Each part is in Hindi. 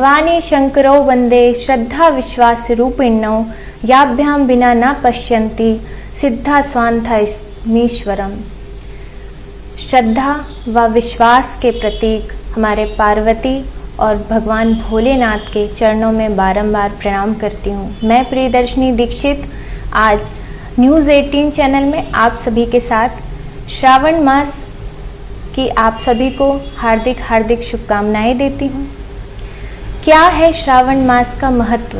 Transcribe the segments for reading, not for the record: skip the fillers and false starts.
भवानी शंकरौ वंदे श्रद्धा विश्वास रूपिण्यौ याभ्यां विना न पश्यन्ति सिद्धा स्वान्थमीश्वरम। श्रद्धा व विश्वास के प्रतीक हमारे पार्वती और भगवान भोलेनाथ के चरणों में बारंबार प्रणाम करती हूँ। मैं प्रियदर्शनी दीक्षित आज न्यूज़ 18 चैनल में आप सभी के साथ श्रावण मास की आप सभी को हार्दिक हार्दिक शुभकामनाएं देती हूँ। क्या है श्रावण मास का महत्व?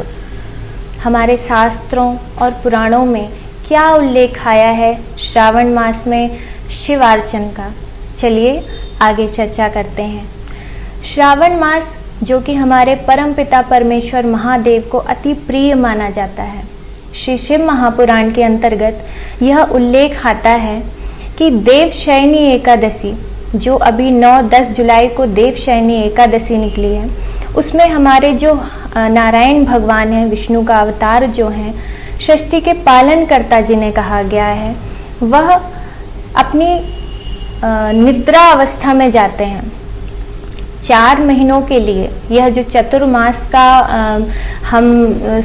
हमारे शास्त्रों और पुराणों में क्या उल्लेख आया है श्रावण मास में शिवार्चन का? चलिए आगे चर्चा करते हैं। श्रावण मास जो कि हमारे परमपिता परमेश्वर महादेव को अति प्रिय माना जाता है। श्री शिव महापुराण के अंतर्गत यह उल्लेख आता है कि देवशयनी एकादशी जो अभी 9-10 जुलाई को देवशयनी एकादशी निकली है, उसमें हमारे जो नारायण भगवान हैं, विष्णु का अवतार जो हैं, षष्ठी के पालनकर्ता जिन्हें कहा गया है, वह अपनी निद्रा अवस्था में जाते हैं। 4 महीनों के लिए यह जो चतुर्मास का हम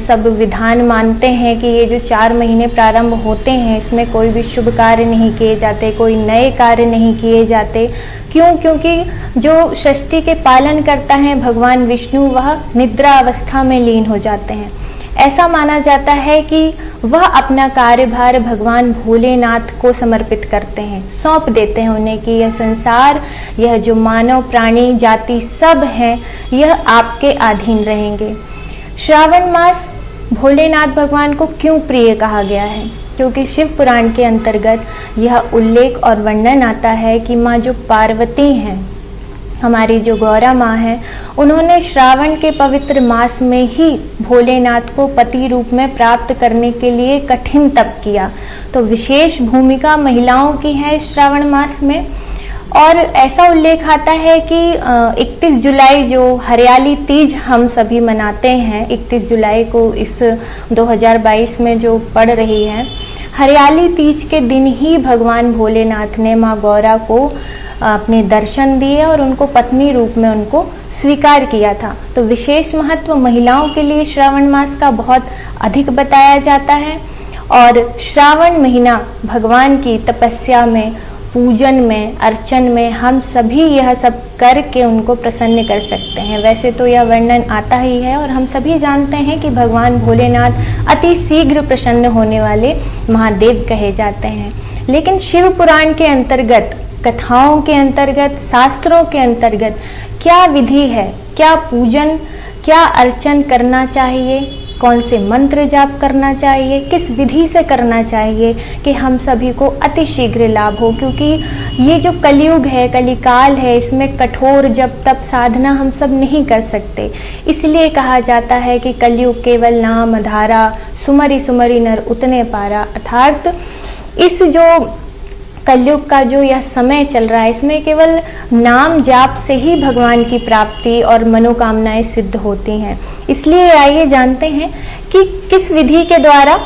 सब विधान मानते हैं कि ये जो 4 महीने प्रारंभ होते हैं, इसमें कोई भी शुभ कार्य नहीं किए जाते, कोई नए कार्य नहीं किए जाते। क्यों? क्योंकि जो षष्ठी के पालन करता है भगवान विष्णु, वह निद्रा अवस्था में लीन हो जाते हैं। ऐसा माना जाता है कि वह अपना कार्यभार भगवान भोलेनाथ को समर्पित करते हैं, सौंप देते हैं उन्हें कि यह संसार, यह जो मानव प्राणी जाति सब हैं, यह आपके अधीन रहेंगे। श्रावण मास भोलेनाथ भगवान को क्यों प्रिय कहा गया है? क्योंकि शिव पुराण के अंतर्गत यह उल्लेख और वर्णन आता है कि माँ जो पार्वती हैं, हमारी जो गौरा माँ है, उन्होंने श्रावण के पवित्र मास में ही भोलेनाथ को पति रूप में प्राप्त करने के लिए कठिन तप किया। तो विशेष भूमिका महिलाओं की है श्रावण मास में। और ऐसा उल्लेख आता है कि 31 जुलाई जो हरियाली तीज हम सभी मनाते हैं, 31 जुलाई को इस 2022 में जो पड़ रही है, हरियाली तीज के दिन ही भगवान भोलेनाथ ने माँ गौरा को अपने दर्शन दिए और उनको पत्नी रूप में उनको स्वीकार किया था। तो विशेष महत्व महिलाओं के लिए श्रावण मास का बहुत अधिक बताया जाता है। और श्रावण महीना भगवान की तपस्या में, पूजन में, अर्चन में हम सभी यह सब करके उनको प्रसन्न कर सकते हैं। वैसे तो यह वर्णन आता ही है और हम सभी जानते हैं कि भगवान भोलेनाथ अति शीघ्र प्रसन्न होने वाले महादेव कहे जाते हैं। लेकिन शिव पुराण के अंतर्गत, कथाओं के अंतर्गत, शास्त्रों के अंतर्गत क्या विधि है, क्या पूजन, क्या अर्चन करना चाहिए, कौन से मंत्र जाप करना चाहिए, किस विधि से करना चाहिए कि हम सभी को अति शीघ्र लाभ हो। क्योंकि ये जो कलयुग है, कलिकाल है, इसमें कठोर जप तप साधना हम सब नहीं कर सकते। इसलिए कहा जाता है कि कलयुग केवल नाम आधारा, सुमरि सुमरि नर उतने पारा। अर्थात इस जो कलयुग का जो यह समय चल रहा है, इसमें केवल नाम जाप से ही भगवान की प्राप्ति और मनोकामनाएं सिद्ध होती हैं। इसलिए आइए जानते हैं कि किस विधि के द्वारा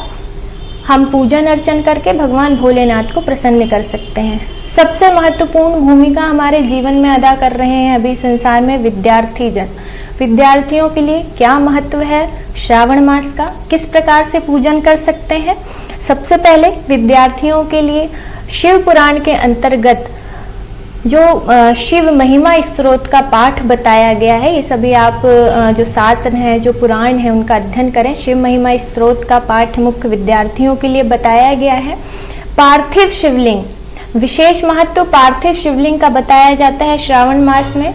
हम पूजन अर्चन करके भगवान भोलेनाथ को प्रसन्न कर सकते हैं। सबसे महत्वपूर्ण भूमिका हमारे जीवन में अदा कर रहे हैं अभी संसार में विद्यार्थी जन। विद्यार्थियों के लिए क्या महत्व है श्रावण मास का, किस प्रकार से पूजन कर सकते हैं? सबसे पहले विद्यार्थियों के लिए शिव पुराण के अंतर्गत जो शिव महिमा स्तोत्र का पाठ बताया गया है, ये सभी आप जो शास्त्र हैं, जो पुराण है, उनका अध्ययन करें। शिव महिमा स्तोत्र का पाठ मुख्य विद्यार्थियों के लिए बताया गया है। पार्थिव शिवलिंग, विशेष महत्व पार्थिव शिवलिंग का बताया जाता है श्रावण मास में।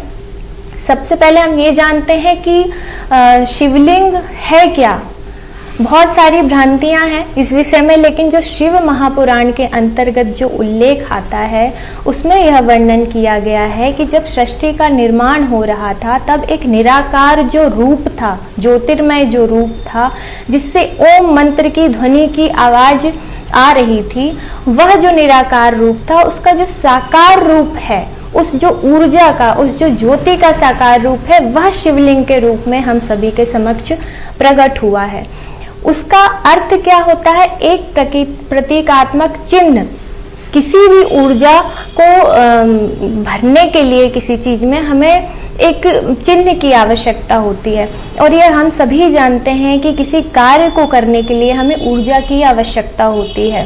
सबसे पहले हम ये जानते हैं कि शिवलिंग है क्या। बहुत सारी भ्रांतियां हैं इस विषय में, लेकिन जो शिव महापुराण के अंतर्गत जो उल्लेख आता है, उसमें यह वर्णन किया गया है कि जब सृष्टि का निर्माण हो रहा था, तब एक निराकार जो रूप था, ज्योतिर्मय जो रूप था, जिससे ओम मंत्र की ध्वनि की आवाज आ रही थी, वह जो निराकार रूप था, उसका जो साकार रूप है, उस जो ऊर्जा का, उस जो ज्योति का साकार रूप है, वह शिवलिंग के रूप में हम सभी के समक्ष प्रकट हुआ है। उसका अर्थ क्या होता है? एक प्रतीकात्मक चिन्ह। किसी भी ऊर्जा को भरने के लिए किसी चीज में हमें एक चिन्ह की आवश्यकता होती है। और यह हम सभी जानते हैं कि किसी कार्य को करने के लिए हमें ऊर्जा की आवश्यकता होती है।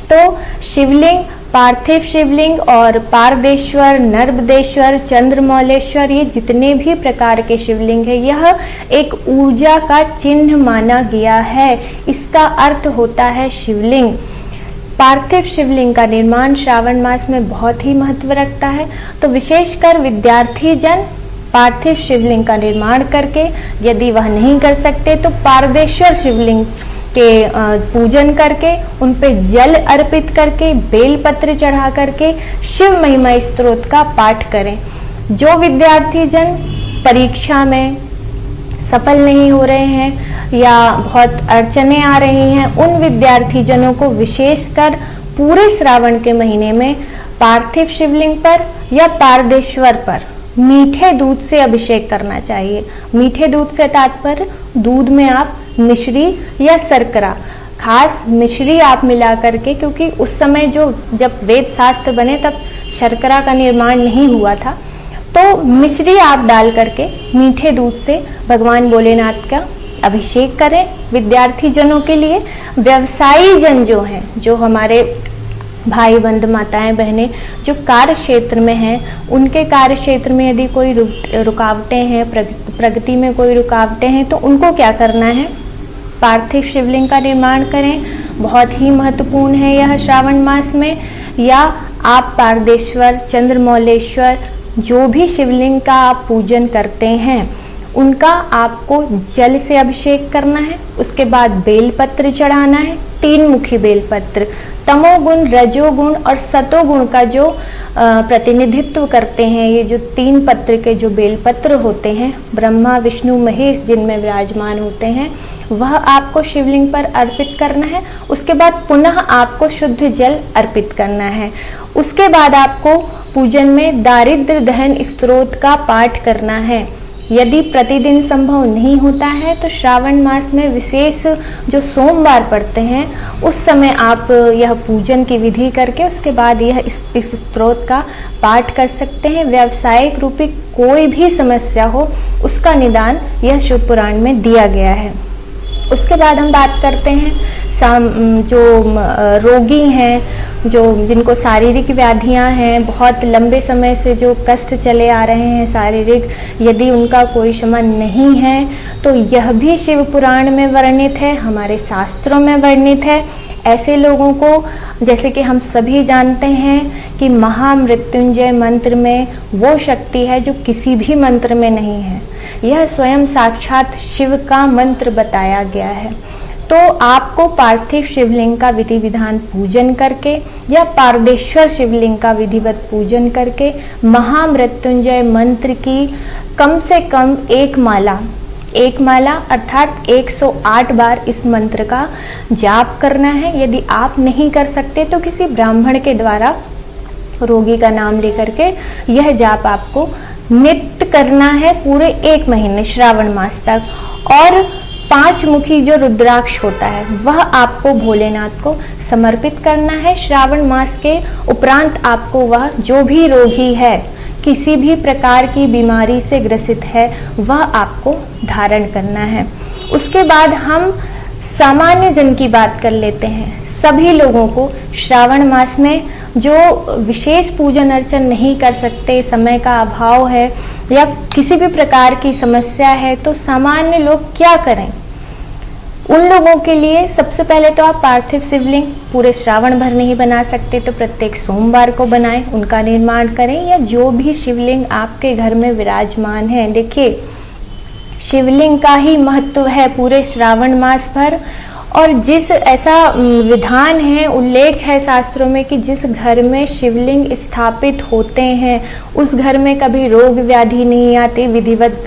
तो शिवलिंग, पार्थिव शिवलिंग और पारदेश्वर, नर्मदेश्वर, चंद्रमौलेश्वर, ये जितने भी प्रकार के शिवलिंग है, यह एक ऊर्जा का चिन्ह माना गया है। इसका अर्थ होता है शिवलिंग। पार्थिव शिवलिंग का निर्माण श्रावण मास में बहुत ही महत्व रखता है। तो विशेषकर विद्यार्थी जन पार्थिव शिवलिंग का निर्माण करके, यदि वह नहीं कर सकते तो पारदेश्वर शिवलिंग के पूजन करके, उन पे जल अर्पित करके, बेलपत्र चढ़ा करके शिव महिमा स्तोत्र का पाठ करें। जो विद्यार्थी जन परीक्षा में सफल नहीं हो रहे हैं या बहुत अड़चने आ रही हैं, उन विद्यार्थी जनों को विशेषकर पूरे श्रावण के महीने में पार्थिव शिवलिंग पर या पारदेश्वर पर मीठे दूध से अभिषेक करना चाहिए। मीठे दूध से तात्पर्य दूध में आप मिश्री या शर्करा, खास मिश्री आप मिला करके, क्योंकि उस समय जब वेद शास्त्र बने तब शर्करा का निर्माण नहीं हुआ था, तो मिश्री आप डाल करके मीठे दूध से भगवान भोलेनाथ का अभिषेक करें। विद्यार्थी जनों के लिए, व्यवसायी जन जो हैं, जो हमारे भाई बंधु माताएं बहनें जो कार्य क्षेत्र में हैं, उनके कार्य क्षेत्र में यदि कोई रुकावटें हैं, प्रगति में कोई रुकावटें हैं, तो उनको क्या करना है, पार्थिव शिवलिंग का निर्माण करें। बहुत ही महत्वपूर्ण है यह श्रावण मास में। या आप पारदेश्वर, चंद्रमौलेश्वर, जो भी शिवलिंग का आप पूजन करते हैं, उनका आपको जल से अभिषेक करना है। उसके बाद बेलपत्र चढ़ाना है, 3 मुखी बेलपत्र। तमोगुण, रजोगुण और सतोगुण का जो प्रतिनिधित्व करते हैं, ये जो 3 पत्र के जो बेलपत्र होते हैं, ब्रह्मा विष्णु महेश जिनमें विराजमान होते हैं, वह आपको शिवलिंग पर अर्पित करना है। उसके बाद पुनः आपको शुद्ध जल अर्पित करना है। उसके बाद आपको पूजन में दारिद्र्य दहन स्तोत्र का पाठ करना है। यदि प्रतिदिन संभव नहीं होता है तो श्रावण मास में विशेष जो सोमवार पड़ते हैं, उस समय आप यह पूजन की विधि करके उसके बाद यह इस स्तोत्र का पाठ कर सकते हैं। व्यावसायिक रूपी कोई भी समस्या हो, उसका निदान यह शिव पुराण में दिया गया है। उसके बाद हम बात करते हैं जो रोगी हैं, जिनको शारीरिक व्याधियां हैं, बहुत लंबे समय से जो कष्ट चले आ रहे हैं शारीरिक, यदि उनका कोई शमन नहीं है तो यह भी शिव पुराण में वर्णित है, हमारे शास्त्रों में वर्णित है। ऐसे लोगों को, जैसे कि हम सभी जानते हैं कि महामृत्युंजय मंत्र में वो शक्ति है जो किसी भी मंत्र में नहीं है, यह स्वयं साक्षात शिव का मंत्र बताया गया है। तो आपको पार्थिव शिवलिंग का विधि विधान पूजन करके या पारदेश्वर शिवलिंग का विधिवत पूजन करके महामृत्युंजय मंत्र की कम से कम एक माला अर्थात 108 बार इस मंत्र का जाप करना है। यदि आप नहीं कर सकते तो किसी ब्राह्मण के द्वारा रोगी का नाम लेकर के यह जाप आपको नित्य करना है पूरे 1 महीने श्रावण मास तक। और 5 मुखी जो रुद्राक्ष होता है वह आपको भोलेनाथ को समर्पित करना है। श्रावण मास के उपरांत आपको वह, जो भी रोगी है, किसी भी प्रकार की बीमारी से ग्रसित है, वह आपको धारण करना है। उसके बाद हम सामान्य जन की बात कर लेते हैं। सभी लोगों को श्रावण मास में जो विशेष पूजन अर्चन नहीं कर सकते, समय का अभाव है या किसी भी प्रकार की समस्या है, तो सामान्य लोग क्या करें? उन लोगों के लिए सबसे पहले तो आप पार्थिव शिवलिंग पूरे श्रावण भर नहीं बना सकते तो प्रत्येक सोमवार को बनाएं, उनका निर्माण करें। या जो भी शिवलिंग आपके घर में विराजमान है, देखिए शिवलिंग का ही महत्व है पूरे श्रावण मास भर। और जिस ऐसा विधान है, उल्लेख है शास्त्रों में कि जिस घर में शिवलिंग स्थापित होते हैं उस घर में कभी रोग व्याधि नहीं आती। विधिवत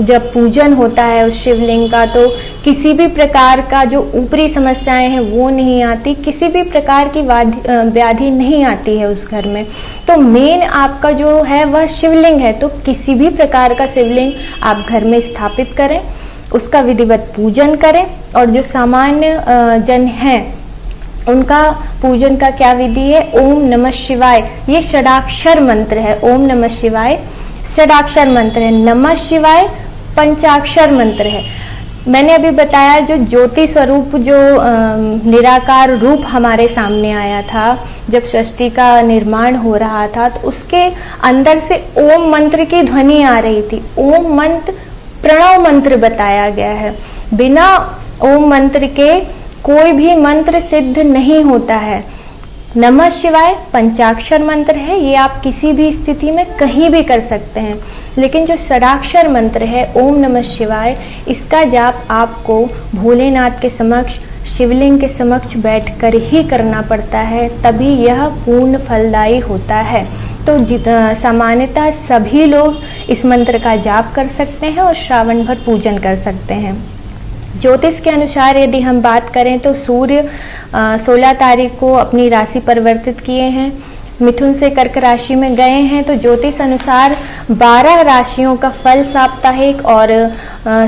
जब पूजन होता है उस शिवलिंग का तो किसी भी प्रकार का जो ऊपरी समस्याएं हैं वो नहीं आती, किसी भी प्रकार की व्याधि नहीं आती है उस घर में। तो मेन आपका जो है वह शिवलिंग है, तो किसी भी प्रकार का शिवलिंग आप घर में स्थापित करें, उसका विधिवत पूजन करें। और जो सामान्य जन हैं उनका पूजन का क्या विधि है? ओम नमः शिवाय, ये षडाक्षर मंत्र है। ओम नमः शिवाय षडाक्षर मंत्र है। नमः शिवाय पंचाक्षर मंत्र है। मैंने अभी बताया जो ज्योति स्वरूप जो निराकार रूप हमारे सामने आया था जब सृष्टि का निर्माण हो रहा था, तो उसके अंदर से ओम मंत्र की ध्वनि आ रही थी। ओम मंत्र प्रणव मंत्र बताया गया है। बिना ओम मंत्र के कोई भी मंत्र सिद्ध नहीं होता है। नमः शिवाय पंचाक्षर मंत्र है, ये आप किसी भी स्थिति में कहीं भी कर सकते हैं। लेकिन जो षडाक्षर मंत्र है ओम नमः शिवाय, इसका जाप आपको भोलेनाथ के समक्ष, शिवलिंग के समक्ष बैठकर ही करना पड़ता है, तभी यह पूर्ण फलदायी होता है। तो सामान्यतः सभी लोग इस मंत्र का जाप कर सकते हैं और श्रावण भर पूजन कर सकते हैं। ज्योतिष के अनुसार यदि हम बात करें तो सूर्य 16 तारीख को अपनी राशि परिवर्तित किए हैं, मिथुन से कर्क राशि में गए हैं। तो ज्योतिष अनुसार 12 राशियों का फल साप्ताहिक और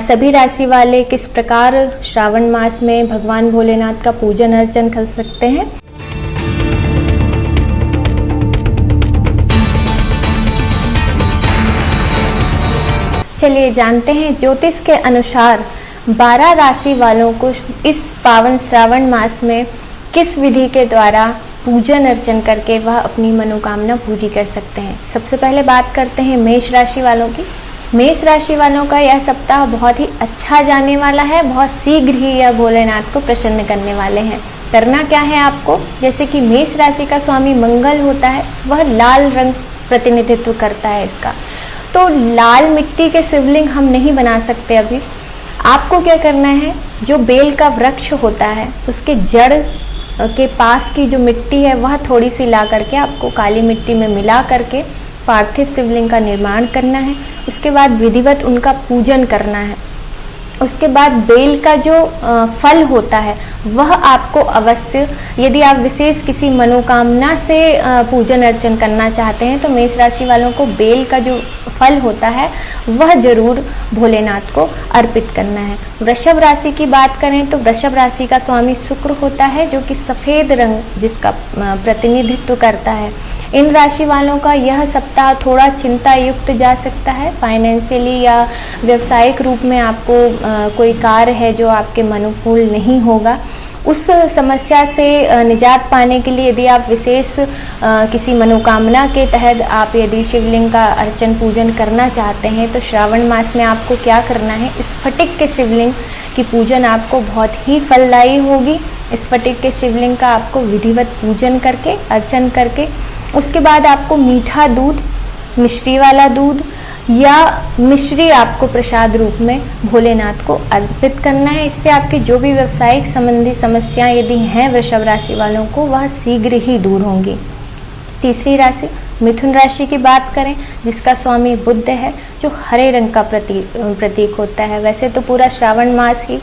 सभी राशि वाले किस प्रकार श्रावण मास में भगवान भोलेनाथ का पूजन अर्चन कर सकते हैं। चलिए जानते हैं ज्योतिष के अनुसार 12 राशि वालों को इस पावन श्रावण मास में किस विधि के द्वारा पूजन अर्चन करके वह अपनी मनोकामना पूरी कर सकते हैं। सबसे पहले बात करते हैं मेष राशि वालों की। मेष राशि वालों का यह सप्ताह बहुत ही अच्छा जाने वाला है। बहुत शीघ्र ही यह भोलेनाथ को प्रसन्न करने वाले हैं। करना क्या है आपको, जैसे कि मेष राशि का स्वामी मंगल होता है, वह लाल रंग प्रतिनिधित्व करता है इसका। तो लाल मिट्टी के शिवलिंग हम नहीं बना सकते अभी। आपको क्या करना है, जो बेल का वृक्ष होता है उसके जड़ के पास की जो मिट्टी है वह थोड़ी सी ला करके आपको काली मिट्टी में मिला करके पार्थिव शिवलिंग का निर्माण करना है। उसके बाद विधिवत उनका पूजन करना है। उसके बाद बेल का जो फल होता है वह आपको अवश्य, यदि आप विशेष किसी मनोकामना से पूजन अर्चन करना चाहते हैं तो मेष राशि वालों को बेल का जो फल होता है वह जरूर भोलेनाथ को अर्पित करना है। वृषभ राशि की बात करें तो वृषभ राशि का स्वामी शुक्र होता है, जो कि सफ़ेद रंग जिसका प्रतिनिधित्व करता है। इन राशि वालों का यह सप्ताह थोड़ा चिंता युक्त जा सकता है। फाइनेंशियली या व्यावसायिक रूप में आपको कोई कार्य है जो आपके अनुकूल नहीं होगा। उस समस्या से निजात पाने के लिए यदि आप विशेष किसी मनोकामना के तहत आप यदि शिवलिंग का अर्चन पूजन करना चाहते हैं तो श्रावण मास में आपको क्या करना है, स्फटिक के शिवलिंग की पूजन आपको बहुत ही फलदायी होगी। स्फटिक के शिवलिंग का आपको विधिवत पूजन करके अर्चन करके उसके बाद आपको मीठा दूध, मिश्री वाला दूध या मिश्री आपको प्रसाद रूप में भोलेनाथ को अर्पित करना है। इससे आपके जो भी व्यवसायिक संबंधी समस्याएं यदि हैं वृषभ राशि वालों को, वह शीघ्र ही दूर होंगी। तीसरी राशि मिथुन राशि की बात करें, जिसका स्वामी बुध है, जो हरे रंग का प्रतीक होता है। वैसे तो पूरा श्रावण मास ही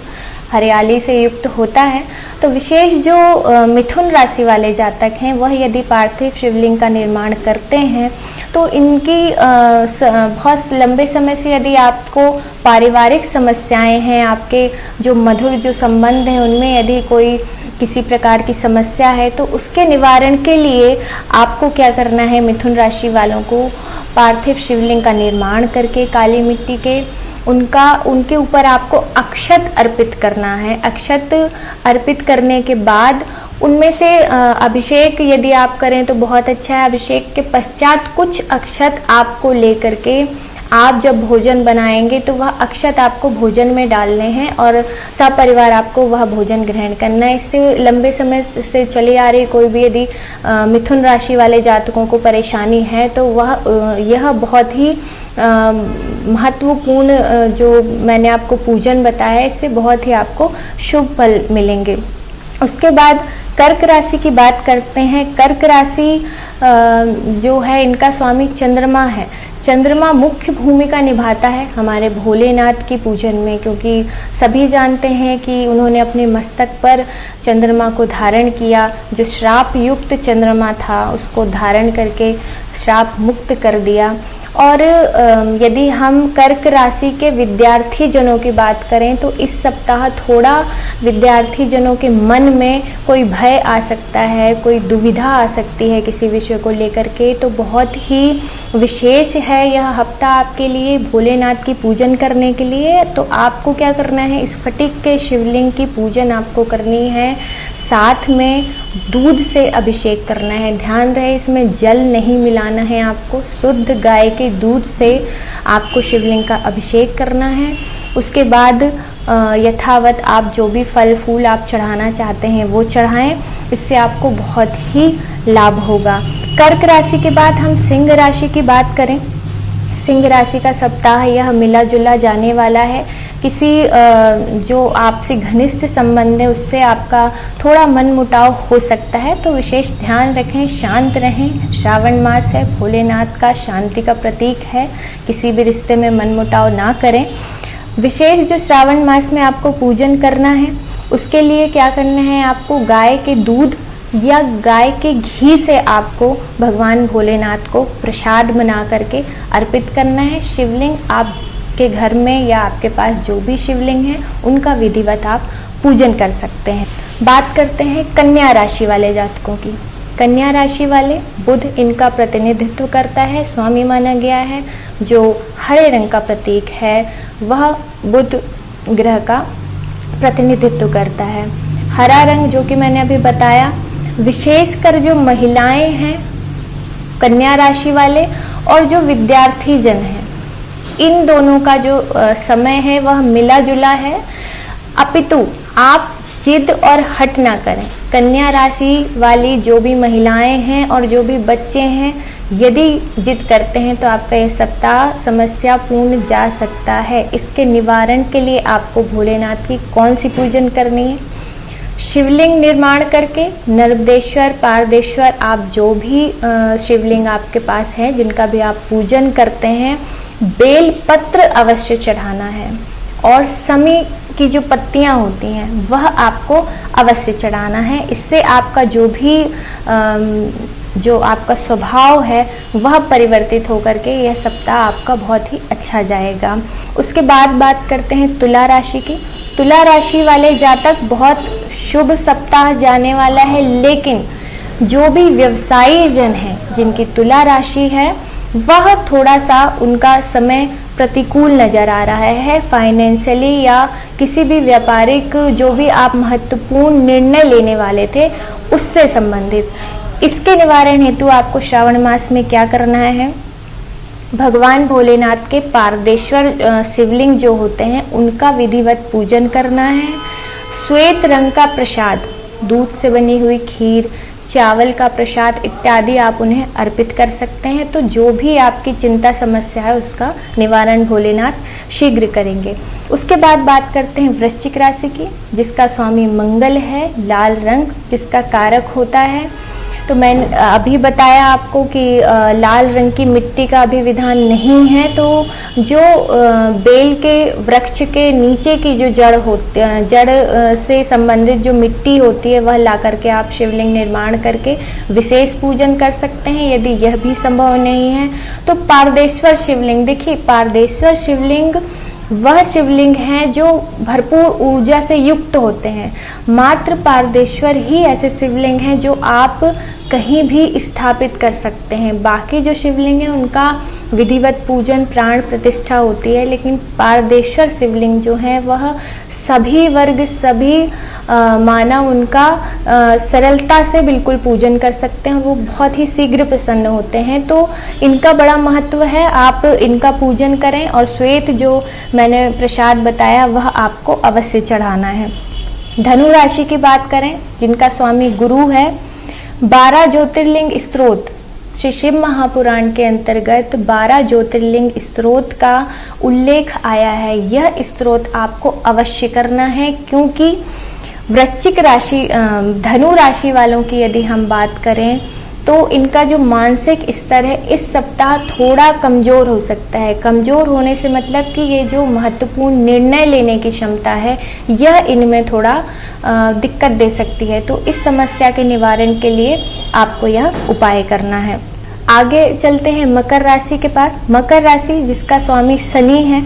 हरियाली से युक्त होता है, तो विशेष जो मिथुन राशि वाले जातक हैं वह यदि पार्थिव शिवलिंग का निर्माण करते हैं तो इनकी बहुत लंबे समय से यदि आपको पारिवारिक समस्याएं हैं, आपके जो मधुर जो संबंध हैं उनमें यदि कोई किसी प्रकार की समस्या है तो उसके निवारण के लिए आपको क्या करना है, मिथुन राशि वालों को पार्थिव शिवलिंग का निर्माण करके काली मिट्टी के उनके ऊपर आपको अक्षत अर्पित करना है। अक्षत अर्पित करने के बाद उनमें से अभिषेक यदि आप करें तो बहुत अच्छा है। अभिषेक के पश्चात कुछ अक्षत आपको लेकर के आप जब भोजन बनाएंगे तो वह अक्षत आपको भोजन में डालने हैं और सपरिवार आपको वह भोजन ग्रहण करना है। इससे लंबे समय से चली आ रही कोई भी यदि मिथुन राशि वाले जातकों को परेशानी है तो यह बहुत ही महत्वपूर्ण जो मैंने आपको पूजन बताया है, इससे बहुत ही आपको शुभ फल मिलेंगे। उसके बाद कर्क राशि की बात करते हैं। कर्क राशि जो है इनका स्वामी चंद्रमा है। चंद्रमा मुख्य भूमिका निभाता है हमारे भोलेनाथ की पूजन में, क्योंकि सभी जानते हैं कि उन्होंने अपने मस्तक पर चंद्रमा को धारण किया। जो श्राप युक्त चंद्रमा था उसको धारण करके श्राप मुक्त कर दिया और यदि हम कर्क राशि के विद्यार्थी जनों की बात करें तो इस सप्ताह थोड़ा विद्यार्थी जनों के मन में कोई भय आ सकता है, कोई दुविधा आ सकती है किसी विषय को लेकर के। तो बहुत ही विशेष है यह हफ्ता आपके लिए भोलेनाथ की पूजन करने के लिए। तो आपको क्या करना है, स्फटिक के शिवलिंग की पूजन आपको करनी है, साथ में दूध से अभिषेक करना है। ध्यान रहे इसमें जल नहीं मिलाना है, आपको शुद्ध गाय के दूध से आपको शिवलिंग का अभिषेक करना है। उसके बाद यथावत आप जो भी फल फूल आप चढ़ाना चाहते हैं वो चढ़ाएं, इससे आपको बहुत ही लाभ होगा। कर्क राशि के बाद हम सिंह राशि की बात करें। सिंह राशि का सप्ताह यह मिला जुला जाने वाला है। किसी जो आपसे घनिष्ठ संबंध है उससे आपका थोड़ा मनमुटाव हो सकता है, तो विशेष ध्यान रखें, शांत रहें। श्रावण मास है, भोलेनाथ का शांति का प्रतीक है, किसी भी रिश्ते में मनमुटाव ना करें। विशेष जो श्रावण मास में आपको पूजन करना है उसके लिए क्या करना है, आपको गाय के दूध या गाय के घी से आपको भगवान भोलेनाथ को प्रसाद बना करके अर्पित करना है। शिवलिंग आपके घर में या आपके पास जो भी शिवलिंग है उनका विधिवत आप पूजन कर सकते हैं। बात करते हैं कन्या राशि वाले जातकों की। कन्या राशि वाले बुध इनका प्रतिनिधित्व करता है, स्वामी माना गया है। जो हरे रंग का प्रतीक है वह बुध ग्रह का प्रतिनिधित्व करता है। हरा रंग जो कि मैंने अभी बताया, विशेषकर जो महिलाएं हैं कन्या राशि वाले और जो विद्यार्थी जन हैं, इन दोनों का जो समय है वह मिला जुला है। अपितु आप जिद और हट ना करें। कन्या राशि वाली जो भी महिलाएं हैं और जो भी बच्चे हैं, यदि जिद करते हैं तो आपका यह सप्ताह समस्या पूर्ण जा सकता है। इसके निवारण के लिए आपको भोलेनाथ की कौन सी पूजन करनी है, शिवलिंग निर्माण करके नर्मदेश्वर, पारदेश्वर, आप जो भी शिवलिंग आपके पास हैं जिनका भी आप पूजन करते हैं, बेल पत्र अवश्य चढ़ाना है और समी की जो पत्तियां होती हैं वह आपको अवश्य चढ़ाना है। इससे आपका जो भी जो आपका स्वभाव है वह परिवर्तित होकर के यह सप्ताह आपका बहुत ही अच्छा जाएगा। उसके बाद बात करते हैं तुला राशि की। तुला राशि वाले जातक बहुत शुभ सप्ताह जाने वाला है, लेकिन जो भी व्यवसायी जन हैं जिनकी तुला राशि है वह थोड़ा सा उनका समय प्रतिकूल नजर आ रहा है। फाइनेंशियली या किसी भी व्यापारिक जो भी आप महत्वपूर्ण निर्णय लेने वाले थे उससे संबंधित। इसके निवारण हेतु आपको श्रावण मास में क्या करना है, भगवान भोलेनाथ के पारदेश्वर शिवलिंग जो होते हैं उनका विधिवत पूजन करना है। श्वेत रंग का प्रसाद, दूध से बनी हुई खीर, चावल का प्रसाद इत्यादि आप उन्हें अर्पित कर सकते हैं। तो जो भी आपकी चिंता समस्या है उसका निवारण भोलेनाथ शीघ्र करेंगे। उसके बाद बात करते हैं वृश्चिक राशि की, जिसका स्वामी मंगल है, लाल रंग जिसका कारक होता है। तो मैंने अभी बताया आपको कि लाल रंग की मिट्टी का अभी विधान नहीं है, तो जो बेल के वृक्ष के नीचे की जो जड़ से संबंधित जो मिट्टी होती है वह ला करके आप शिवलिंग निर्माण करके विशेष पूजन कर सकते हैं। यदि यह भी संभव नहीं है तो पारदेश्वर शिवलिंग, देखिए पारदेश्वर शिवलिंग वह शिवलिंग हैं जो भरपूर ऊर्जा से युक्त होते हैं। मात्र पारदेश्वर ही ऐसे शिवलिंग हैं जो आप कहीं भी स्थापित कर सकते हैं। बाकी जो शिवलिंग है उनका विधिवत पूजन प्राण प्रतिष्ठा होती है, लेकिन पारदेश्वर शिवलिंग जो है वह सभी वर्ग सभी मानव उनका सरलता से बिल्कुल पूजन कर सकते हैं, वो बहुत ही शीघ्र प्रसन्न होते हैं। तो इनका बड़ा महत्व है, आप इनका पूजन करें और श्वेत जो मैंने प्रसाद बताया वह आपको अवश्य चढ़ाना है। धनु राशि की बात करें, जिनका स्वामी गुरु है, 12 ज्योतिर्लिंग स्त्रोत, श्री शिव महापुराण के अंतर्गत 12 ज्योतिर्लिंग स्त्रोत का उल्लेख आया है। यह स्त्रोत आपको अवश्य करना है, क्योंकि वृश्चिक राशि धनु राशि वालों की यदि हम बात करें तो इनका जो मानसिक स्तर है इस सप्ताह थोड़ा कमजोर हो सकता है। कमजोर होने से मतलब कि ये जो महत्वपूर्ण निर्णय लेने की क्षमता है यह इनमें थोड़ा दिक्कत दे सकती है। तो इस समस्या के निवारण के लिए आपको यह उपाय करना है। आगे चलते हैं मकर राशि के पास। मकर राशि जिसका स्वामी शनि है,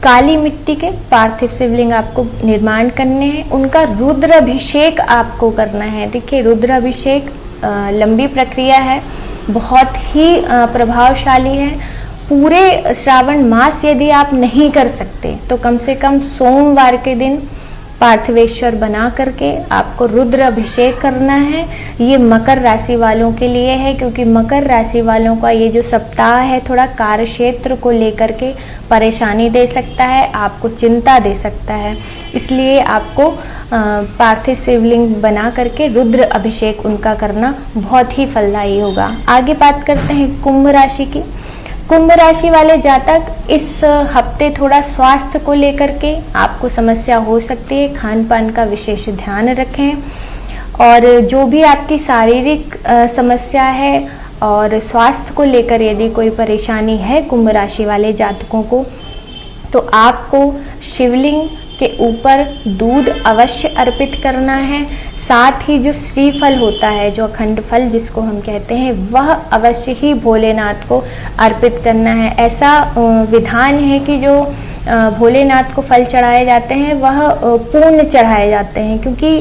काली मिट्टी के पार्थिव शिवलिंग आपको निर्माण करने हैं, उनका रुद्राभिषेक आपको करना है। देखिए रुद्राभिषेक लंबी प्रक्रिया है, बहुत ही प्रभावशाली है। पूरे श्रावण मास यदि आप नहीं कर सकते तो कम से कम सोमवार के दिन पार्थिवेश्वर बना करके आपको रुद्र अभिषेक करना है। ये मकर राशि वालों के लिए है, क्योंकि मकर राशि वालों का ये जो सप्ताह है थोड़ा कार्य क्षेत्र को लेकर के परेशानी दे सकता है, आपको चिंता दे सकता है। इसलिए आपको पार्थिव शिवलिंग बना करके रुद्र अभिषेक उनका करना बहुत ही फलदायी होगा। आगे बात करते हैं कुंभ राशि की। कुंभ राशि वाले जातक इस हफ्ते थोड़ा स्वास्थ्य को लेकर के आपको समस्या हो सकती है, खान पान का विशेष ध्यान रखें। और जो भी आपकी शारीरिक समस्या है और स्वास्थ्य को लेकर यदि कोई परेशानी है कुंभ राशि वाले जातकों को, तो आपको शिवलिंग के ऊपर दूध अवश्य अर्पित करना है। साथ ही जो श्रीफल होता है, जो अखंड फल जिसको हम कहते हैं, वह अवश्य ही भोलेनाथ को अर्पित करना है। ऐसा विधान है कि जो भोलेनाथ को फल चढ़ाए जाते हैं वह पूर्ण चढ़ाए जाते हैं, क्योंकि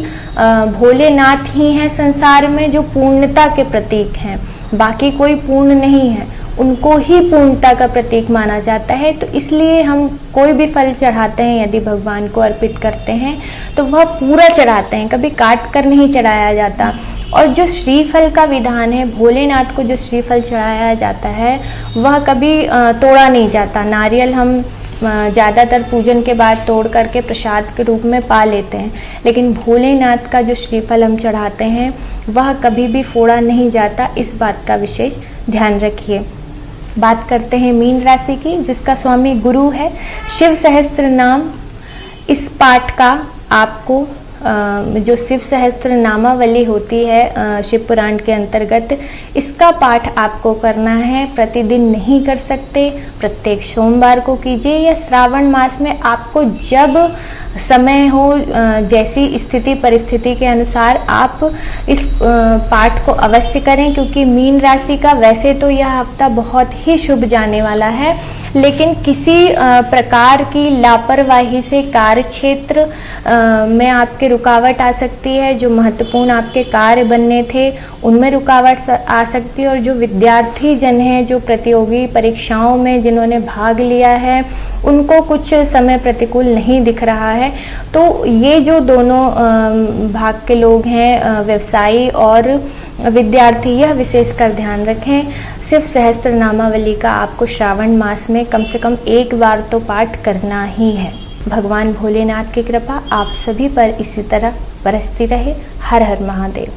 भोलेनाथ ही हैं संसार में जो पूर्णता के प्रतीक हैं, बाकी कोई पूर्ण नहीं है, उनको ही पूर्णता का प्रतीक माना जाता है। तो इसलिए हम कोई भी फल चढ़ाते हैं यदि भगवान को अर्पित करते हैं तो वह पूरा चढ़ाते हैं, कभी काट कर नहीं चढ़ाया जाता। और जो श्रीफल का विधान है, भोलेनाथ को जो श्रीफल चढ़ाया जाता है वह कभी तोड़ा नहीं जाता। नारियल हम ज़्यादातर पूजन के बाद तोड़ करके प्रसाद के रूप में पा लेते हैं, लेकिन भोलेनाथ का जो श्रीफल हम चढ़ाते हैं वह कभी भी फोड़ा नहीं जाता। इस बात का विशेष ध्यान रखिए। बात करते हैं मीन राशि की, जिसका स्वामी गुरु है। शिव सहस्त्र नाम इस पाठ का आपको जो शिव सहस्त्र नामावली होती है शिव पुराण के अंतर्गत, इसका पाठ आपको करना है। प्रतिदिन नहीं कर सकते, प्रत्येक सोमवार को कीजिए, या श्रावण मास में आपको जब समय हो, जैसी स्थिति परिस्थिति के अनुसार आप इस पाठ को अवश्य करें। क्योंकि मीन राशि का वैसे तो यह हफ्ता बहुत ही शुभ जाने वाला है, लेकिन किसी प्रकार की लापरवाही से कार्य क्षेत्र में आपके रुकावट आ सकती है। जो महत्वपूर्ण आपके कार्य बनने थे उनमें रुकावट आ सकती है। और जो विद्यार्थी जन हैं, जो प्रतियोगी परीक्षाओं में जिन्होंने भाग लिया है, उनको कुछ समय प्रतिकूल नहीं दिख रहा है। तो ये जो दोनों भाग के लोग हैं, व्यवसायी और विद्यार्थी, यह विशेषकर ध्यान रखें। शिव सहस्त्र नामावली का आपको श्रावण मास में कम से कम एक बार तो पाठ करना ही है। भगवान भोलेनाथ की कृपा आप सभी पर इसी तरह बरसती रहे। हर हर महादेव।